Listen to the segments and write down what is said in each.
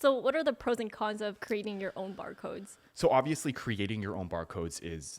So what are the pros and cons of creating your own barcodes? So obviously creating your own barcodes is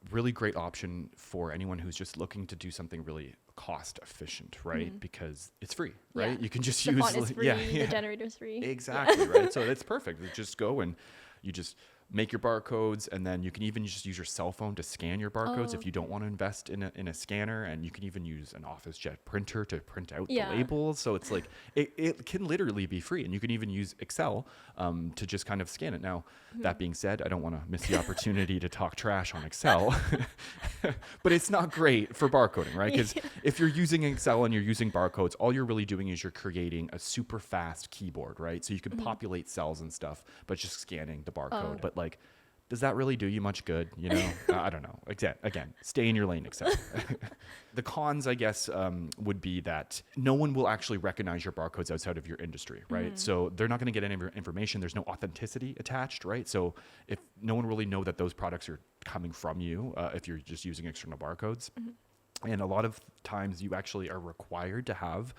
really great option for anyone who's just looking to do something really cost efficient, right? Because it's free, right? Yeah. You can just The use font is free, the generator's free. Exactly, right? So it's perfect. You just go and you just make your barcodes, and then you can even just use your cell phone to scan your barcodes if you don't want to invest in a scanner, and you can even use an OfficeJet printer to print out the labels. So it's like it can literally be free, and you can even use Excel to just kind of scan it. Now, that being said, I don't want to miss the opportunity to talk trash on Excel, but it's not great for barcoding, right? Because if you're using Excel and you're using barcodes, all you're really doing is you're creating a super fast keyboard, right? So you can populate cells and stuff, but just scanning the barcode. But like, does that really do you much good? You know, I don't know. Again, stay in your lane, Excel. The cons, I guess, would be that no one will actually recognize your barcodes outside of your industry, right? So they're not going to get any information. There's no authenticity attached, right? So if no one really know that those products are coming from you, if you're just using external barcodes. And a lot of times you actually are required to have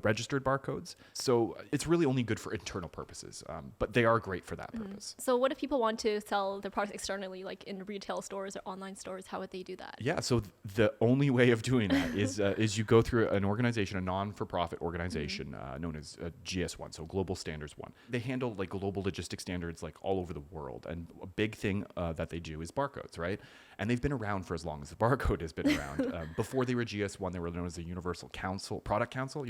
registered barcodes. So it's really only good for internal purposes, but they are great for that purpose. So what if people want to sell their products externally, like in retail stores or online stores? How would they do that? Yeah, so the only way of doing that is you go through an organization, a non-for-profit organization known as GS1, so Global Standards 1. They handle like global logistic standards like all over the world. And a big thing that they do is barcodes, right? And they've been around for as long as the barcode has been around. Before they were GS1, they were known as the Universal Product Council,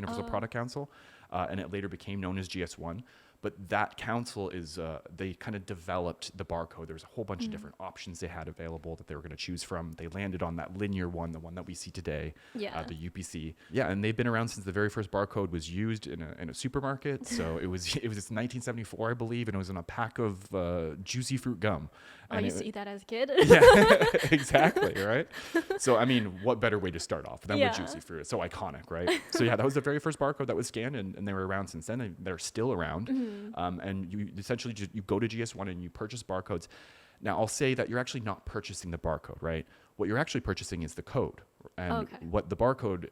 and it later became known as GS1. But that council is, they kind of developed the barcode. There's a whole bunch of different options they had available that they were going to choose from. They landed on that linear one, the one that we see today, the UPC. Yeah, and they've been around since the very first barcode was used in a supermarket. So it was 1974, I believe, and it was in a pack of juicy fruit gum. I used to eat that as a kid. Yeah, exactly, right? So, I mean, what better way to start off than with juicy fruit? It's so iconic, right? So, yeah, that was the very first barcode that was scanned, and they were around since then, and they're still around. And you essentially you go to GS1 and you purchase barcodes. Now, I'll say that you're actually not purchasing the barcode, right? What you're actually purchasing is the code. And what the barcode,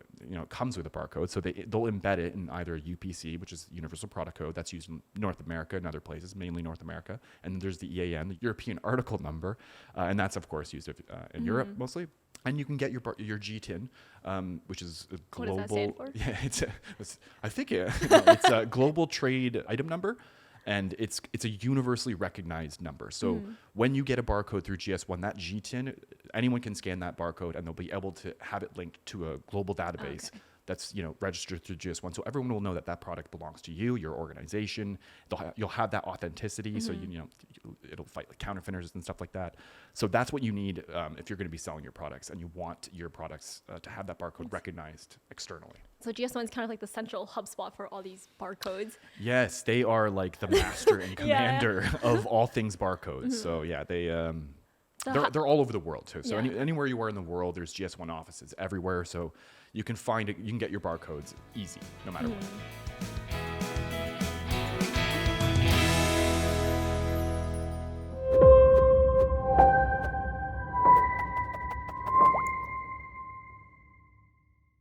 comes with a barcode. So they'll embed it in either a UPC, which is Universal Product Code, that's used in North America and other places, mainly North America. And there's the EAN, the European Article Number, and that's of course used in Europe mostly. And you can get your GTIN, which is a global. What does that stand for? Yeah, it's a global trade item number. And it's a universally recognized number. So when you get a barcode through GS1, that GTIN, anyone can scan that barcode and they'll be able to have it linked to a global database that's registered through GS1. So everyone will know that that product belongs to you, your organization. You'll have that authenticity. So it'll fight like counterfeiters and stuff like that. So that's what you need if you're going to be selling your products and you want your products to have that barcode recognized externally. So GS1 is kind of like the central hub spot for all these barcodes. Yes, they are like the master and commander of all things barcodes. So yeah, they're all over the world too. So anywhere you are in the world, there's GS1 offices everywhere. So you can get your barcodes easy, no matter what.